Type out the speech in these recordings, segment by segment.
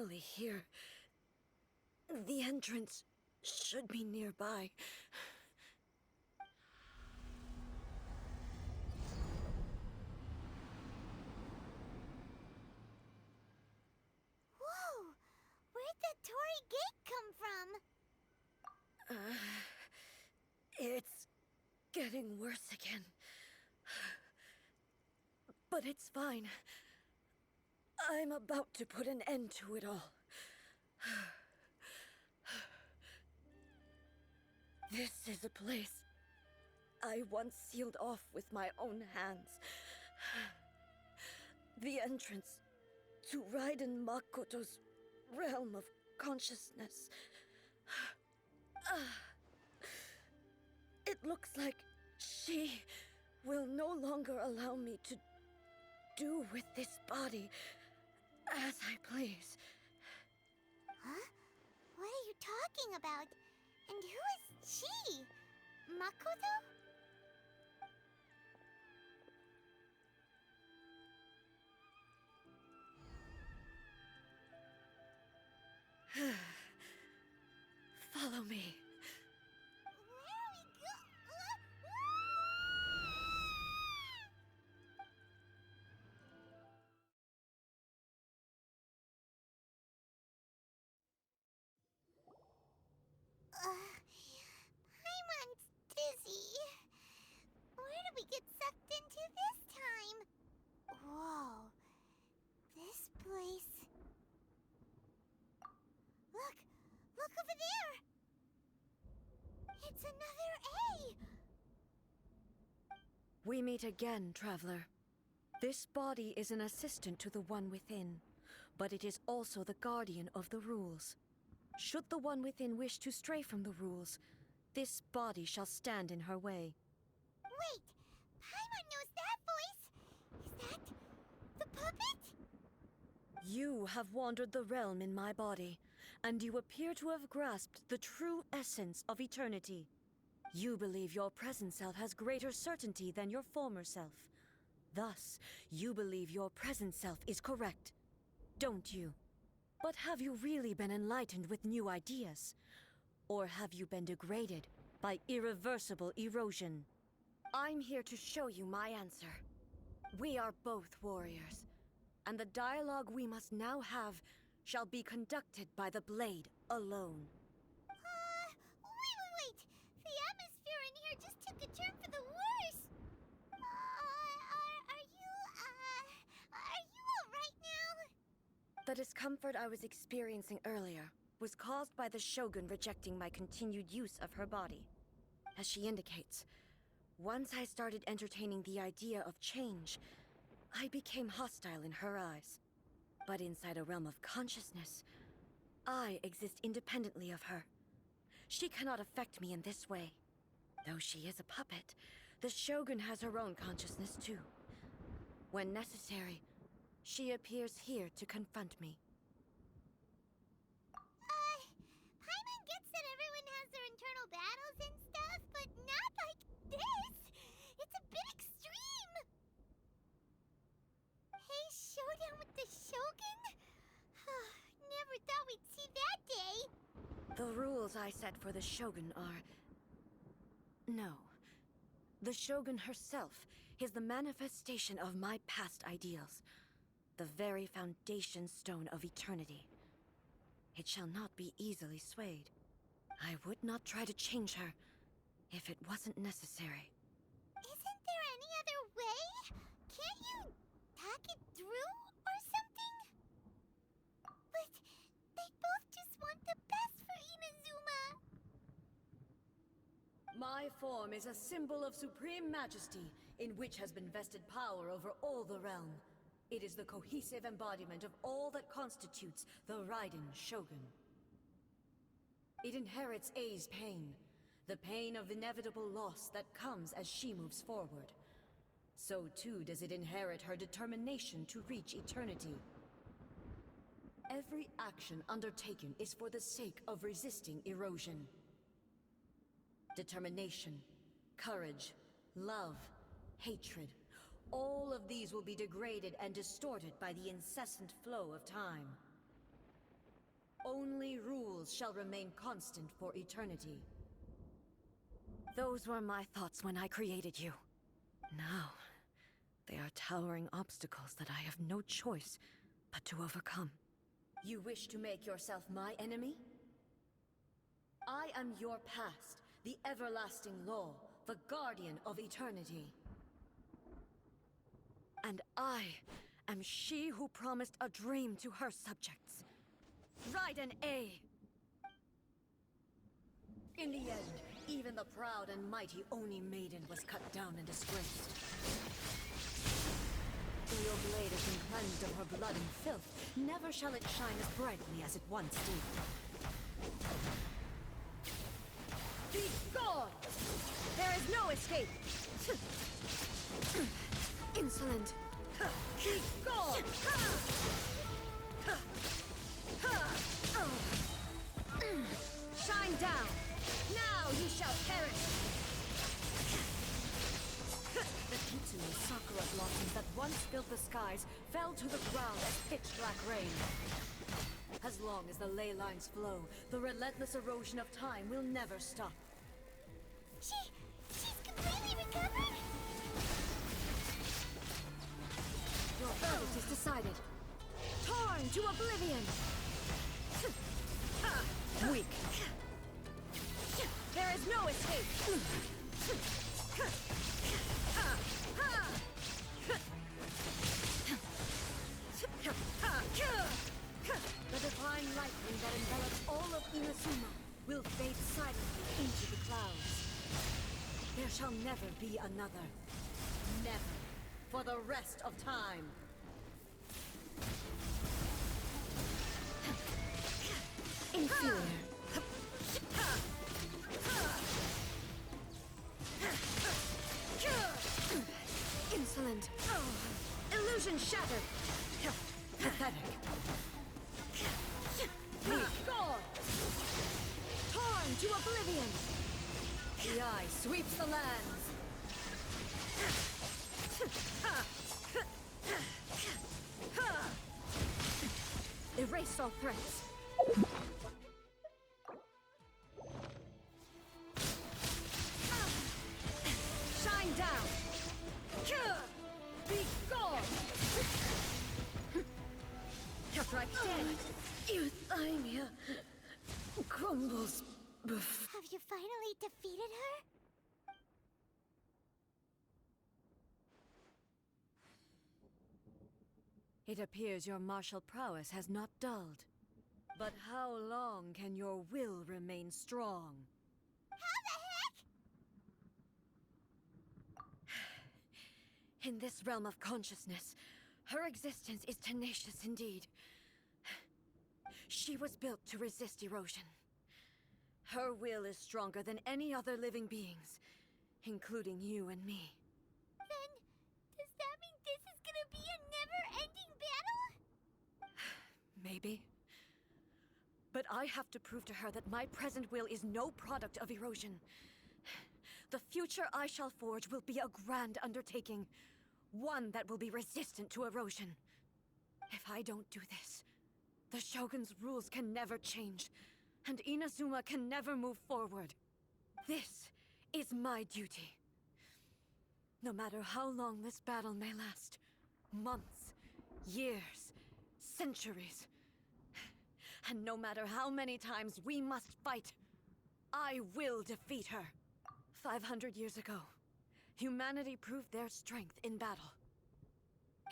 finally here. The entrance should be nearby. Whoa! Where'd that Torii gate come from? It's getting worse again. But it's fine. I'm about to put an end to it all. This is a place I once sealed off with my own hands. The entrance to Raiden Makoto's realm of consciousness. It looks like she will no longer allow me to do with this body as I please. Huh? What are you talking about? And who is she? Makoto? Follow me. Where are we Paimon's dizzy. Where did we get sucked into this time? Whoa. This place... Look! Look over there! It's another A! We meet again, traveler. This body is an assistant to the one within, but it is also the guardian of the rules. Should the one within wish to stray from the rules, this body shall stand in her way. Wait! Paimon knows that voice! Is that... the puppet? You have wandered the realm in my body, and you appear to have grasped the true essence of eternity. You believe your present self has greater certainty than your former self. Thus, you believe your present self is correct, don't you? But have you really been enlightened with new ideas? Or have you been degraded by irreversible erosion? I'm here to show you my answer. We are both warriors, and the dialogue we must now have shall be conducted by the blade alone. Wait! The atmosphere in here just took a turn for the worse! Are you alright now? The discomfort I was experiencing earlier was caused by the Shogun rejecting my continued use of her body. As she indicates, once I started entertaining the idea of change, I became hostile in her eyes. But inside a realm of consciousness, I exist independently of her. She cannot affect me in this way. Though she is a puppet, the Shogun has her own consciousness too. When necessary, she appears here to confront me. Paimon gets that everyone has their internal battles and stuff, but not like this! It's a bit extreme! Hey, showdown with the Shogun? Never thought we'd see that day! The rules I set for the Shogun are... No. The Shogun herself is the manifestation of my past ideals. The very foundation stone of eternity. It shall not be easily swayed. I would not try to change her if it wasn't necessary. Isn't there any other way? Can't you talk it through or something? But they both just want the best for Inazuma. My form is a symbol of supreme majesty, in which has been vested power over all the realm. It is the cohesive embodiment of all that constitutes the Raiden Shogun. It inherits Ei's pain, the pain of inevitable loss that comes as she moves forward. So too does it inherit her determination to reach eternity. Every action undertaken is for the sake of resisting erosion. Determination, courage, love, hatred, all of these will be degraded and distorted by the incessant flow of time. Only rules shall remain constant for eternity. Those were my thoughts when I created you. Now, they are towering obstacles that I have no choice but to overcome. You wish to make yourself my enemy? I am your past, the everlasting law, the guardian of eternity. And I am she who promised a dream to her subjects. Raiden A. In the end, even the proud and mighty Oni Maiden was cut down and disgraced. Though your blade has been cleansed of her blood and filth, never shall it shine as brightly as it once did. Be gone! There is no escape! Insolent! Be gone! Shine down! Now you shall perish! The Kitsune sakura blossoms that once filled the skies fell to the ground as pitch-black rain. As long as the ley lines flow, the relentless erosion of time will never stop. She's completely recovered? Your verdict is decided. Torn to oblivion! Weak. There is no escape! The divine lightning that envelops all of Inazuma will fade silently into the clouds. There shall never be another. Never. For the rest of time. Inferior. Insolent. Illusion shattered. Pathetic. Weak. Gone. Torn to oblivion. The eye sweeps the lands. Erase all threats. Shine down. Be gone. Strike dead. Euthymia crumbles. Have you finally defeated her? It appears your martial prowess has not dulled. But how long can your will remain strong? How the heck? In this realm of consciousness, her existence is tenacious indeed. She was built to resist erosion. Her will is stronger than any other living beings, including you and me. Then, does that mean this is gonna be a never-ending battle? Maybe. But I have to prove to her that my present will is no product of erosion. The future I shall forge will be a grand undertaking. One that will be resistant to erosion. If I don't do this, the Shogun's rules can never change, and Inazuma can never move forward. This is my duty. No matter how long this battle may last, months, years, centuries, and no matter how many times we must fight, I will defeat her. 500 years ago, humanity proved their strength in battle.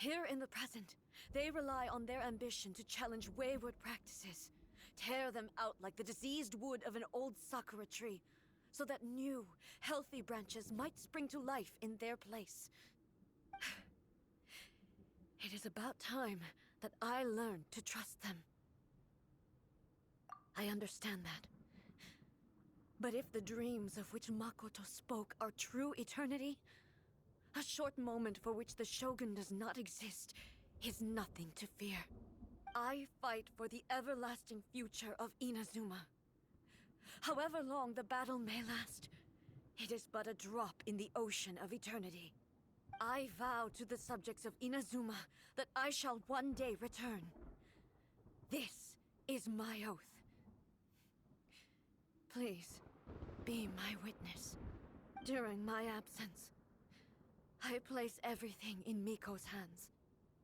Here in the present, they rely on their ambition to challenge wayward practices, tear them out like the diseased wood of an old sakura tree, so that new, healthy branches might spring to life in their place. It is about time that I learned to trust them. I understand that. But if the dreams of which Makoto spoke are true eternity, a short moment for which the Shogun does not exist is nothing to fear. I fight for the everlasting future of Inazuma. However long the battle may last, it is but a drop in the ocean of eternity. I vow to the subjects of Inazuma that I shall one day return. This is my oath. Please, be my witness. During my absence, I place everything in Miko's hands.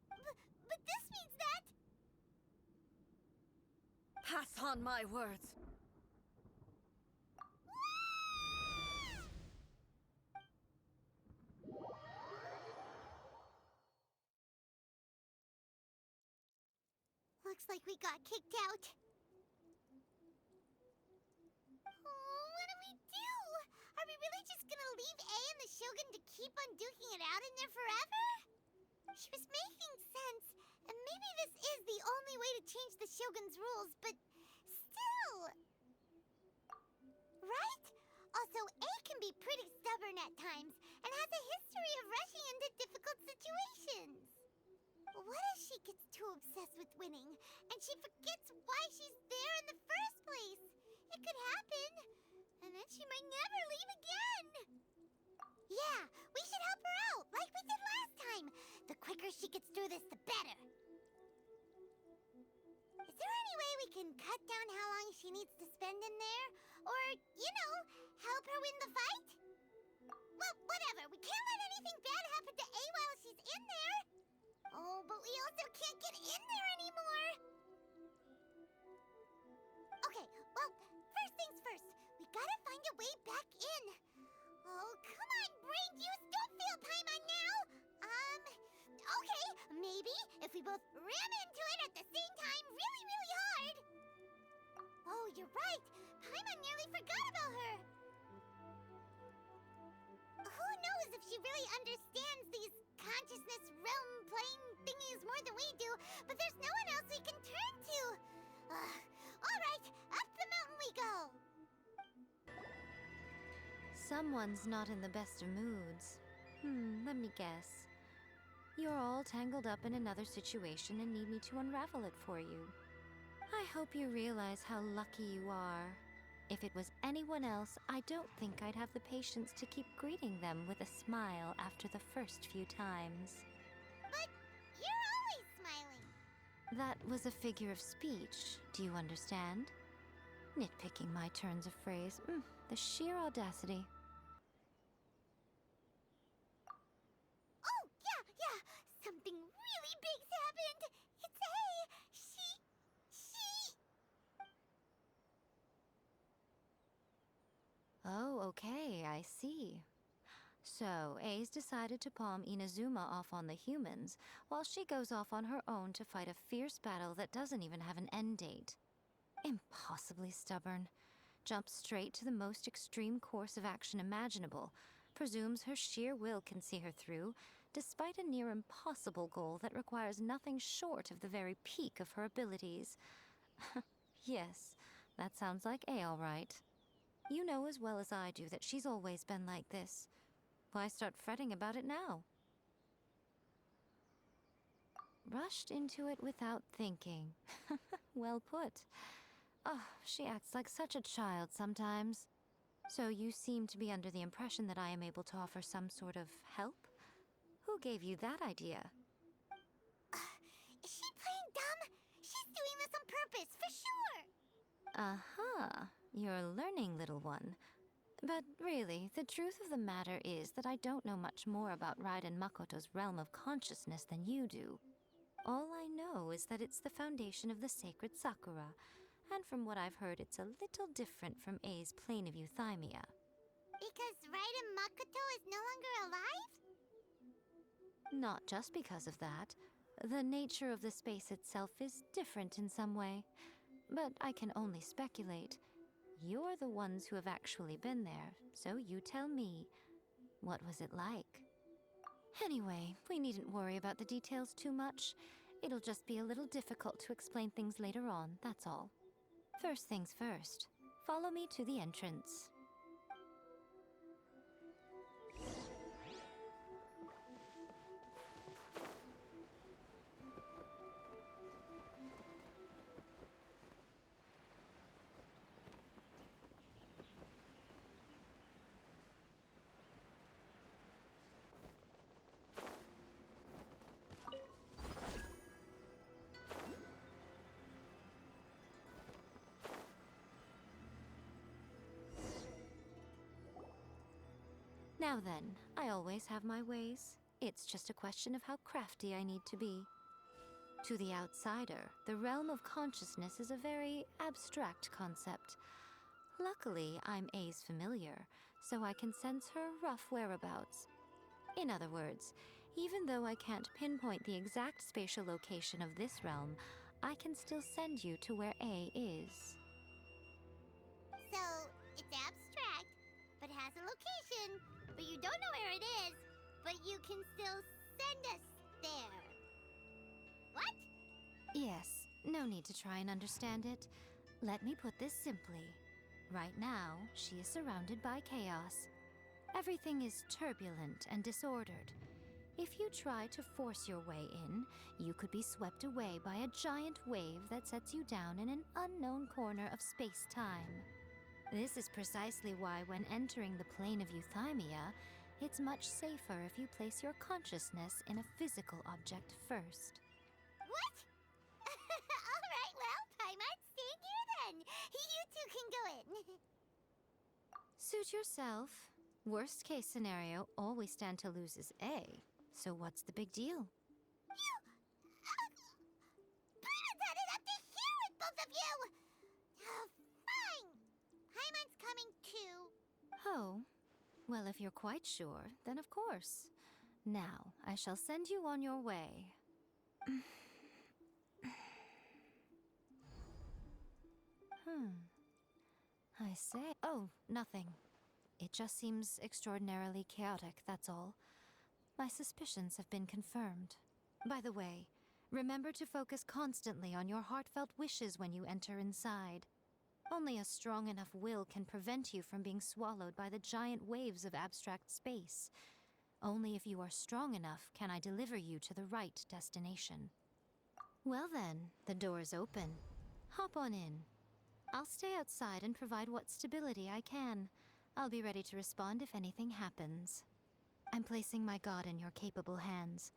But this means that... Pass on my words. Looks like we got kicked out. Oh, what do we do? Are we really just gonna leave A and the Shogun to keep on duking it out in there forever? She was making sense, and maybe this is the only way to change the Shogun's rules, but still... Right? Also, A can be pretty stubborn at times, and has a history of rushing into difficult situations. What if she gets too obsessed with winning, and she forgets why she's there in the first place? It could happen, and then she might never leave again. Yeah, we should help her out, like we did last time. The quicker she gets through this, the better. Is there any way we can cut down how long she needs to spend in there? Or, you know, help her win the fight? Well, whatever. We can't let anything bad happen to A while she's in there. Oh, but we also can't get in there anymore. Okay, well, first things first. We gotta find a way back in. Oh, come on, brain juice. Don't fail Paimon now. Okay, maybe if we both ram into it at the same time really, really hard. Oh, you're right. Paimon nearly forgot about her. Who knows if she really understands these consciousness realm plane thingies more than we do, but there's no one else we can turn to. All right, up the mountain we go. Someone's not in the best of moods. Let me guess. You're all tangled up in another situation and need me to unravel it for you. I hope you realize how lucky you are. If it was anyone else, I don't think I'd have the patience to keep greeting them with a smile after the first few times. But you're always smiling. That was a figure of speech, do you understand? Nitpicking my turns of phrase. The sheer audacity. Oh, yeah. Something really big's happened. It's A. She... Oh, okay, I see. So, A's decided to palm Inazuma off on the humans, while she goes off on her own to fight a fierce battle that doesn't even have an end date. Impossibly stubborn. Jumps straight to the most extreme course of action imaginable, presumes her sheer will can see her through, despite a near impossible goal that requires nothing short of the very peak of her abilities. Yes, that sounds like A all right. You know as well as I do that she's always been like this. Why start fretting about it now? Rushed into it without thinking. Well put. Oh, she acts like such a child sometimes. So you seem to be under the impression that I am able to offer some sort of help? Who gave you that idea? Is she playing dumb? She's doing this on purpose, for sure. Uh-huh. You're learning, little one. But really, the truth of the matter is that I don't know much more about Raiden Makoto's realm of consciousness than you do. All I know is that it's the foundation of the sacred Sakura, and from what I've heard, it's a little different from A's plane of euthymia. Because Raiden Makoto is no longer alive? Not just because of that. The nature of the space itself is different in some way. But I can only speculate. You're the ones who have actually been there, so you tell me. What was it like? Anyway, we needn't worry about the details too much. It'll just be a little difficult to explain things later on, that's all. First things first. Follow me to the entrance. Now then, I always have my ways. It's just a question of how crafty I need to be. To the outsider, the realm of consciousness is a very abstract concept. Luckily, I'm A's familiar, so I can sense her rough whereabouts. In other words, even though I can't pinpoint the exact spatial location of this realm, I can still send you to where A is. So, it's abstract, but has a location, but you don't know where it is, but you can still send us there. What? Yes, no need to try and understand it. Let me put this simply. Right now, she is surrounded by chaos. Everything is turbulent and disordered. If you try to force your way in, you could be swept away by a giant wave that sets you down in an unknown corner of space-time. This is precisely why when entering the plane of euthymia, it's much safer if you place your consciousness in a physical object first. What? Alright, well, Paimon, stay here then. You two can go in. Suit yourself. Worst case scenario, all we stand to lose is A. So what's the big deal? You... Paimon's had it up to here with both of you! Fine! Paimon's coming too. Oh, well, if you're quite sure, then of course. Now, I shall send you on your way. I say... Oh, nothing. It just seems extraordinarily chaotic, that's all. My suspicions have been confirmed. By the way, remember to focus constantly on your heartfelt wishes when you enter inside. Only a strong enough will can prevent you from being swallowed by the giant waves of abstract space. Only if you are strong enough can I deliver you to the right destination. Well then, the door's open. Hop on in. I'll stay outside and provide what stability I can. I'll be ready to respond if anything happens. I'm placing my god in your capable hands.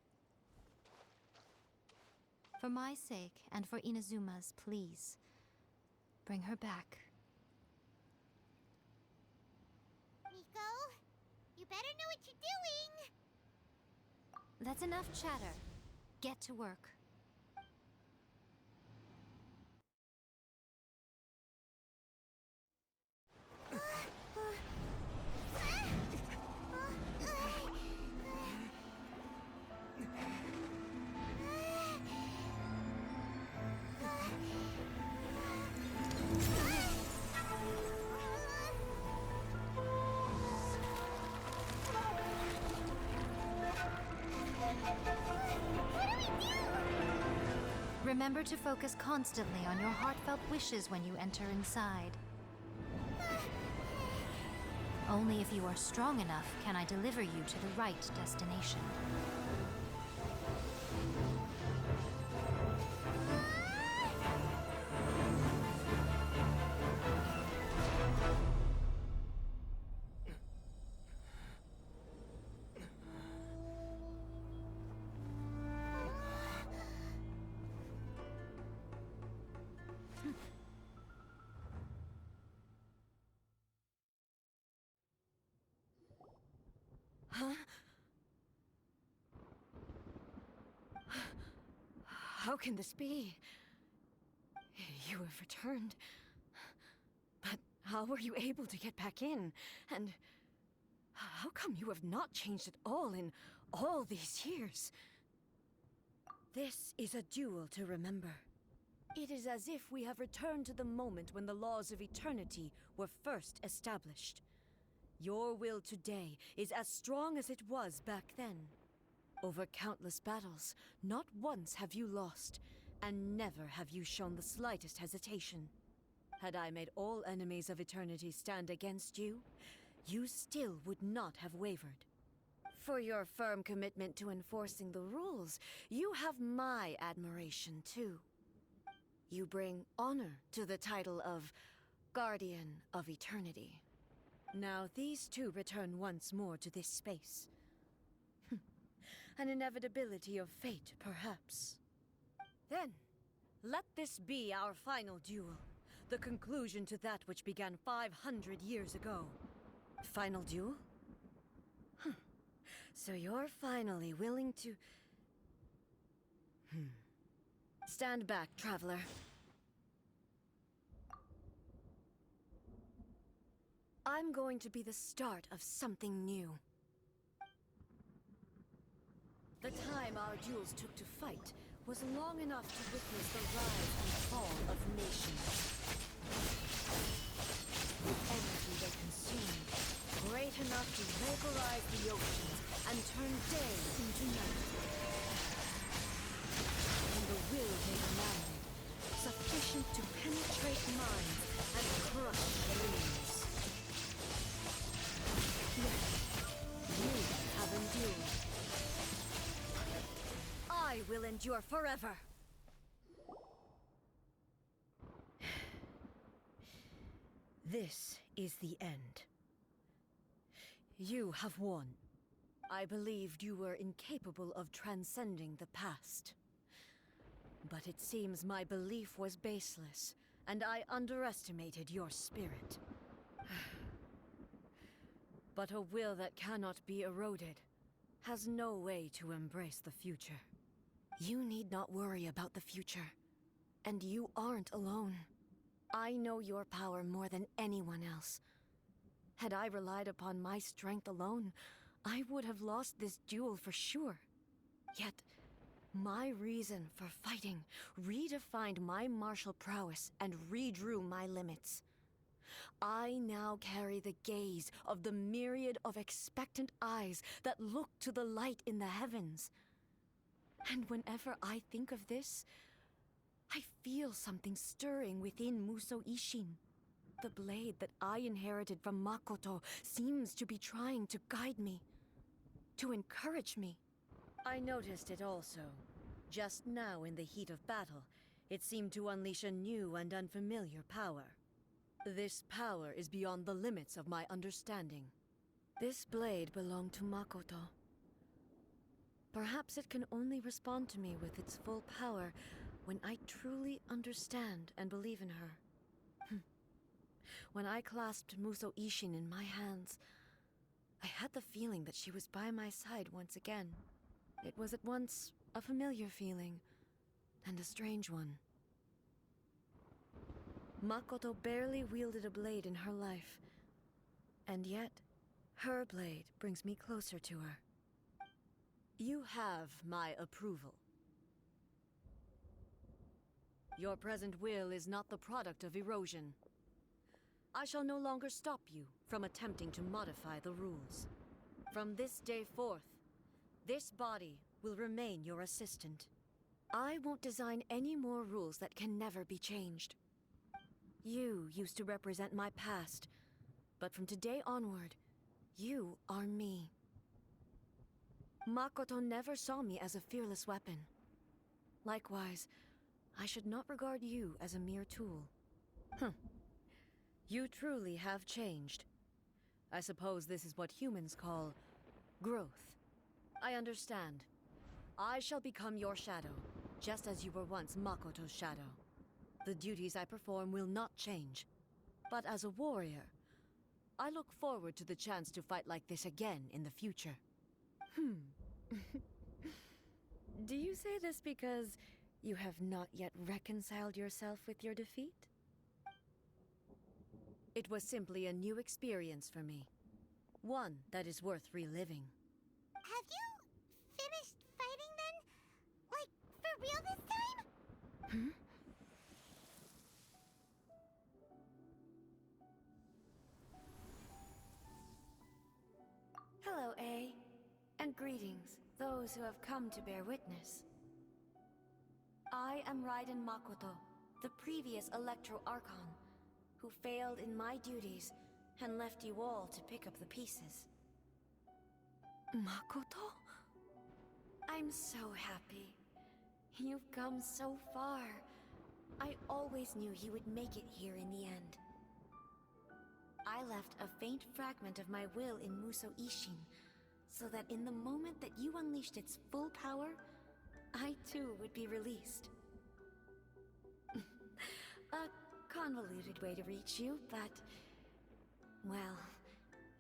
For my sake, and for Inazuma's, please. Bring her back. Nico, you better know what you're doing! That's enough chatter. Get to work. Remember to focus constantly on your heartfelt wishes when you enter inside. Only if you are strong enough can I deliver you to the right destination. Huh? How can this be? You have returned. But how were you able to get back in? And how come you have not changed at all in all these years? This is a duel to remember. It is as if we have returned to the moment when the laws of eternity were first established. Your will today is as strong as it was back then. Over countless battles, not once have you lost, and never have you shown the slightest hesitation. Had I made all enemies of eternity stand against you, you still would not have wavered. For your firm commitment to enforcing the rules, you have my admiration too. You bring honor to the title of Guardian of Eternity. Now these two return once more to this space. An inevitability of fate, perhaps. Then, let this be our final duel. The conclusion to that which began 500 years ago. Final duel? So you're finally willing to... Stand back, traveler. I'm going to be the start of something new. The time our duels took to fight was long enough to witness the rise and fall of nations. The energy they consumed, great enough to vaporize the oceans and turn day into night. And the will they commanded, sufficient to penetrate minds and crush dreams. Yet, you have endured. I will endure forever! This is the end. You have won. I believed you were incapable of transcending the past. But it seems my belief was baseless, and I underestimated your spirit. But a will that cannot be eroded has no way to embrace the future. You need not worry about the future. And you aren't alone. I know your power more than anyone else. Had I relied upon my strength alone, I would have lost this duel for sure. Yet, my reason for fighting redefined my martial prowess and redrew my limits. I now carry the gaze of the myriad of expectant eyes that look to the light in the heavens. And whenever I think of this, I feel something stirring within Musou Ishin. The blade that I inherited from Makoto seems to be trying to guide me, to encourage me. I noticed it also. Just now in the heat of battle, it seemed to unleash a new and unfamiliar power. This power is beyond the limits of my understanding. This blade belonged to Makoto. Perhaps it can only respond to me with its full power when I truly understand and believe in her. When I clasped Musou Ishin in my hands, I had the feeling that she was by my side once again. It was at once a familiar feeling and a strange one. Makoto barely wielded a blade in her life, and yet her blade brings me closer to her. You have my approval. Your present will is not the product of erosion. I shall no longer stop you from attempting to modify the rules. From this day forth, this body will remain your assistant. I won't design any more rules that can never be changed. You used to represent my past, but from today onward, you are me. Makoto never saw me as a fearless weapon. Likewise, I should not regard you as a mere tool. You truly have changed. I suppose this is what humans call growth. I understand. I shall become your shadow, just as you were once Makoto's shadow. The duties I perform will not change. But as a warrior, I look forward to the chance to fight like this again in the future. Do you say this because you have not yet reconciled yourself with your defeat? It was simply a new experience for me. One that is worth reliving. Have you finished fighting then? Like, for real this time? Hello, A. And greetings, those who have come to bear witness. I am Raiden Makoto, the previous Electro Archon, who failed in my duties and left you all to pick up the pieces. Makoto? I'm so happy. You've come so far. I always knew you would make it here in the end. I left a faint fragment of my will in Musou Ishin, so that in the moment that you unleashed its full power, I too would be released. A convoluted way to reach you, but... well,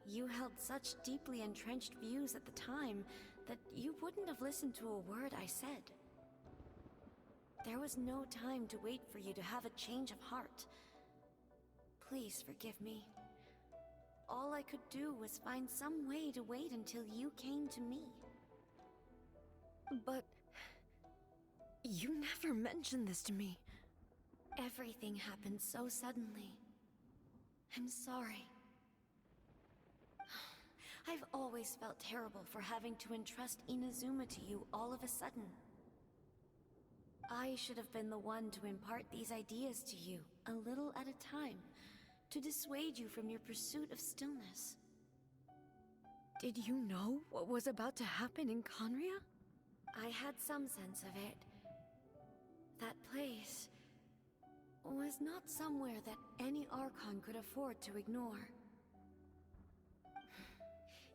You held such deeply entrenched views at the time that you wouldn't have listened to a word I said. There was no time to wait for you to have a change of heart. Please forgive me. All I could do was find some way to wait until you came to me. But you never mentioned this to me. Everything happened so suddenly. I'm sorry. I've always felt terrible for having to entrust Inazuma to you all of a sudden. I should have been the one to impart these ideas to you, a little at a time, to dissuade you from your pursuit of stillness. Did you know what was about to happen in Conria? I had some sense of it. That place was not somewhere that any Archon could afford to ignore.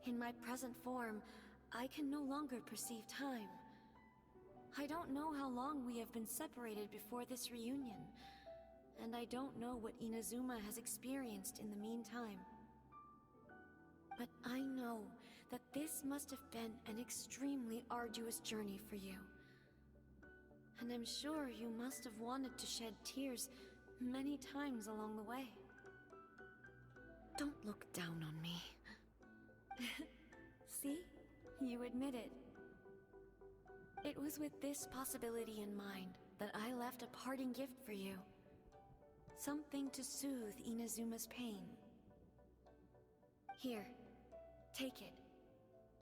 In my present form, I can no longer perceive time. I don't know how long we have been separated before this reunion, and I don't know what Inazuma has experienced in the meantime. But I know that this must have been an extremely arduous journey for you. And I'm sure you must have wanted to shed tears many times along the way. Don't look down on me. See? You admit it. It was with this possibility in mind that I left a parting gift for you. Something to soothe Inazuma's pain. Here, take it,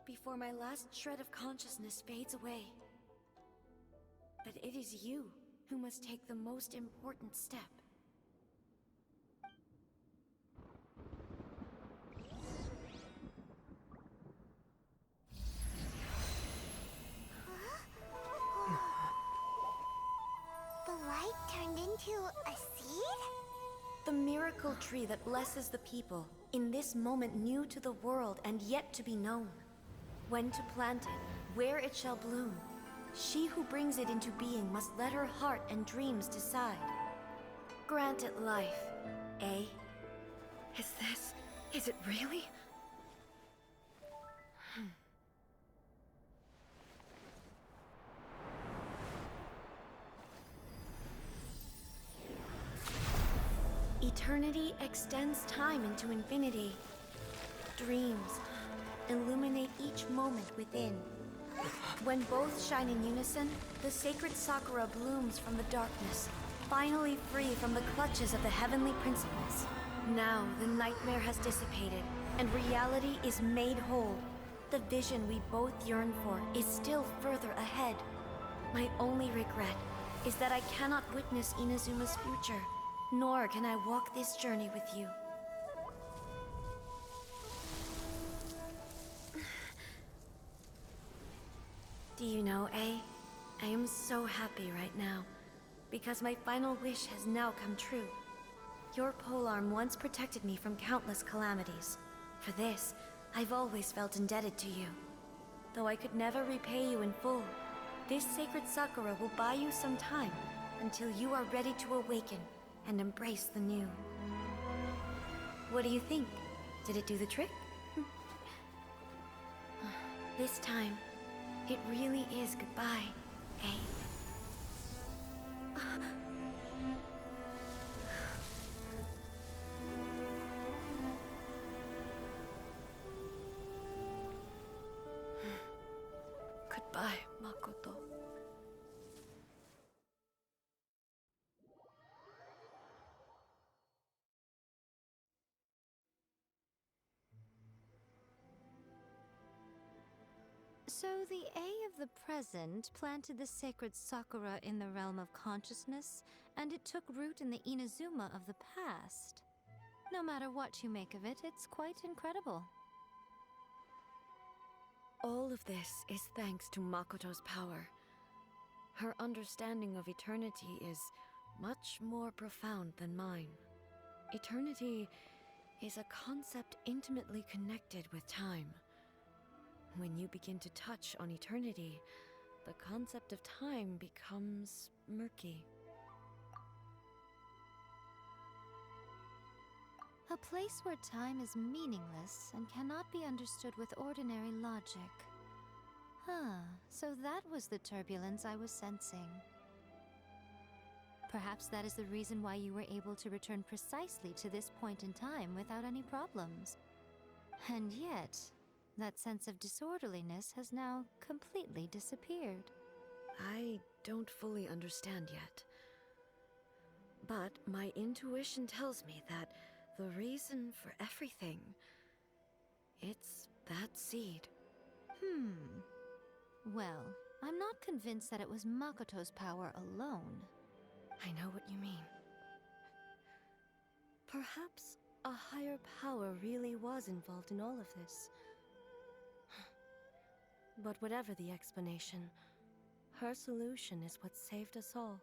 before my last shred of consciousness fades away. But it is you who must take the most important step. The light turned into a seed? The miracle tree that blesses the people, in this moment new to the world and yet to be known. When to plant it, where it shall bloom. She who brings it into being must let her heart and dreams decide. Grant it life, eh? Is it really? Eternity extends time into infinity. Dreams illuminate each moment within. When both shine in unison, the sacred Sakura blooms from the darkness, finally free from the clutches of the heavenly principles. Now the nightmare has dissipated, and reality is made whole. The vision we both yearn for is still further ahead. My only regret is that I cannot witness Inazuma's future, nor can I walk this journey with you. Do you know, A? I am so happy right now, because my final wish has now come true. Your polearm once protected me from countless calamities. For this, I've always felt indebted to you. Though I could never repay you in full, this sacred Sakura will buy you some time until you are ready to awaken and embrace the new. What do you think? Did it do the trick? This time, it really is goodbye, eh? Goodbye, Makoto. So the A of the present planted the sacred Sakura in the realm of consciousness, and it took root in the Inazuma of the past. No matter what you make of it, it's quite incredible. All of this is thanks to Makoto's power. Her understanding of eternity is much more profound than mine. Eternity is a concept intimately connected with time. When you begin to touch on eternity, the concept of time becomes murky. A place where time is meaningless and cannot be understood with ordinary logic. So that was the turbulence I was sensing. Perhaps that is the reason why you were able to return precisely to this point in time without any problems. And yet, that sense of disorderliness has now completely disappeared. I don't fully understand yet. But my intuition tells me that the reason for everything, it's that seed. Well, I'm not convinced that it was Makoto's power alone. I know what you mean. Perhaps a higher power really was involved in all of this. But whatever the explanation, her solution is what saved us all.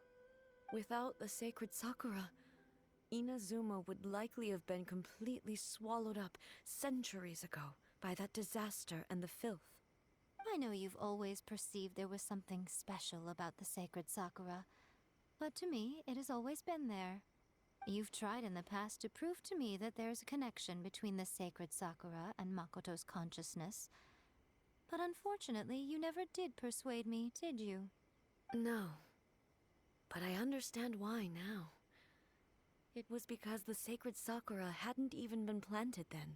Without the sacred Sakura, Inazuma would likely have been completely swallowed up centuries ago by that disaster and the filth. I know you've always perceived there was something special about the sacred Sakura, but to me, it has always been there. You've tried in the past to prove to me that there's a connection between the sacred Sakura and Makoto's consciousness, but unfortunately, you never did persuade me, did you? No. But I understand why now. It was because the sacred Sakura hadn't even been planted then.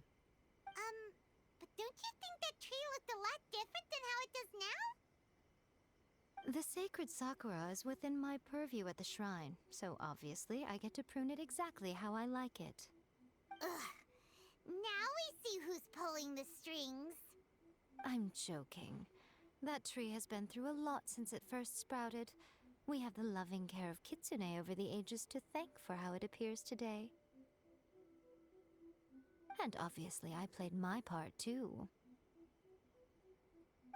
But don't you think that tree looked a lot different than how it does now? The sacred Sakura is within my purview at the shrine, so obviously I get to prune it exactly how I like it. Ugh. Now we see who's pulling the strings. I'm joking. That tree has been through a lot since it first sprouted. We have the loving care of Kitsune over the ages to thank for how it appears today. And obviously I played my part too.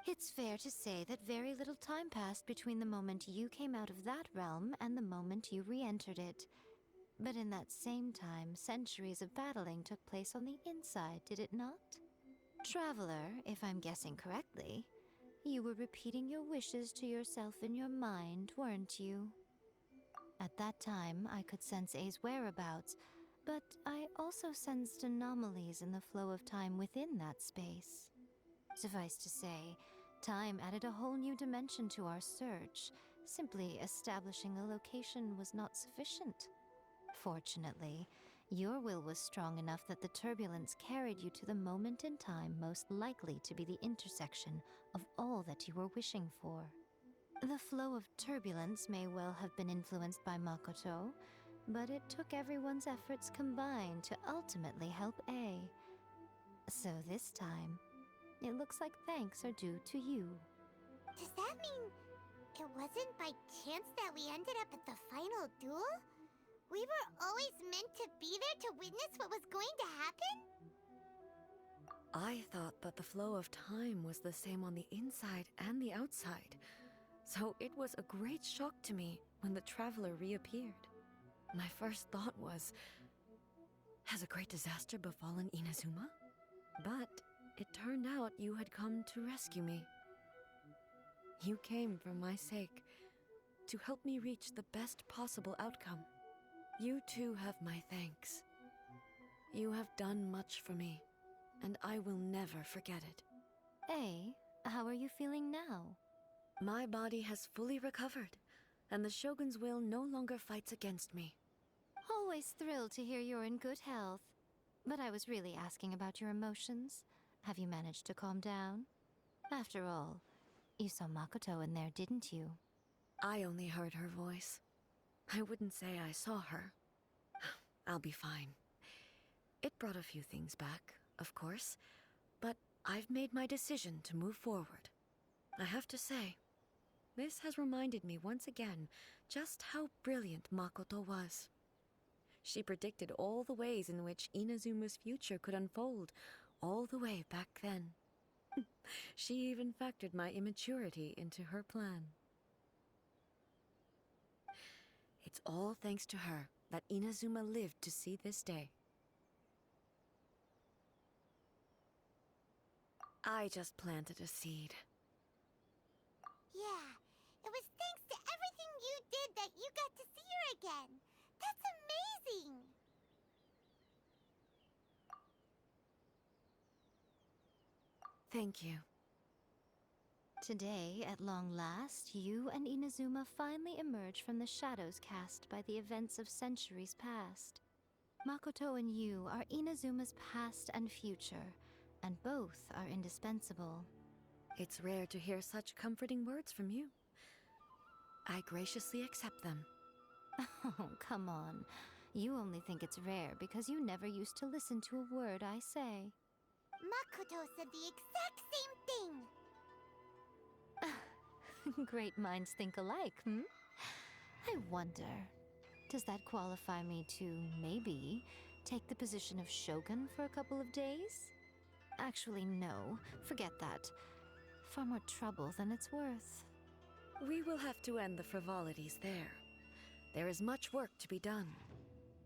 It's fair to say that very little time passed between the moment you came out of that realm and the moment you re-entered it. But in that same time, centuries of battling took place on the inside, did it not? Traveler, if I'm guessing correctly, you were repeating your wishes to yourself in your mind, weren't you? At that time, I could sense A's whereabouts, but I also sensed anomalies in the flow of time within that space. Suffice to say, time added a whole new dimension to our search. Simply establishing a location was not sufficient. Fortunately, your will was strong enough that the turbulence carried you to the moment in time most likely to be the intersection of all that you were wishing for. The flow of turbulence may well have been influenced by Makoto, but it took everyone's efforts combined to ultimately help A. So this time, it looks like thanks are due to you. Does that mean it wasn't by chance that we ended up at the final duel? We were always meant to be there to witness what was going to happen? I thought that the flow of time was the same on the inside and the outside, so it was a great shock to me when the traveler reappeared. My first thought was, has a great disaster befallen Inazuma? But it turned out you had come to rescue me. You came for my sake, to help me reach the best possible outcome. You too have my thanks. You have done much for me, and I will never forget it. A, how are you feeling now? My body has fully recovered, and the Shogun's will no longer fights against me. Always thrilled to hear you're in good health. But I was really asking about your emotions. Have you managed to calm down? After all, you saw Makoto in there, didn't you? I only heard her voice. I wouldn't say I saw her. I'll be fine. It brought a few things back, of course, but I've made my decision to move forward. I have to say, this has reminded me once again just how brilliant Makoto was. She predicted all the ways in which Inazuma's future could unfold, all the way back then. She even factored my immaturity into her plan. It's all thanks to her that Inazuma lived to see this day. I just planted a seed. Yeah, it was thanks to everything you did that you got to see her again. That's amazing! Thank you. Today, at long last, you and Inazuma finally emerge from the shadows cast by the events of centuries past. Makoto and you are Inazuma's past and future, and both are indispensable. It's rare to hear such comforting words from you. I graciously accept them. Oh, come on. You only think it's rare because you never used to listen to a word I say. Makoto said the exact same thing! Great minds think alike, hmm? I wonder, does that qualify me to, maybe, take the position of Shogun for a couple of days? Actually, no. Forget that. Far more trouble than it's worth. We will have to end the frivolities there. There is much work to be done.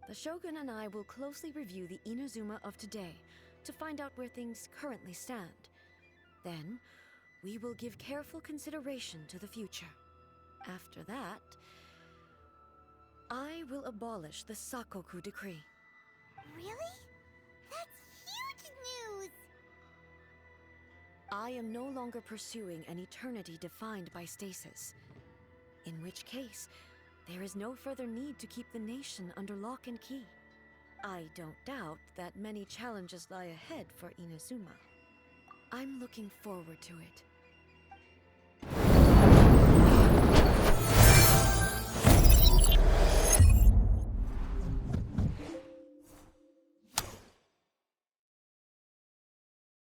The Shogun and I will closely review the Inazuma of today to find out where things currently stand. Then, we will give careful consideration to the future. After that, I will abolish the Sakoku decree. Really? That's huge news! I am no longer pursuing an eternity defined by stasis. In which case, there is no further need to keep the nation under lock and key. I don't doubt that many challenges lie ahead for Inazuma. I'm looking forward to it.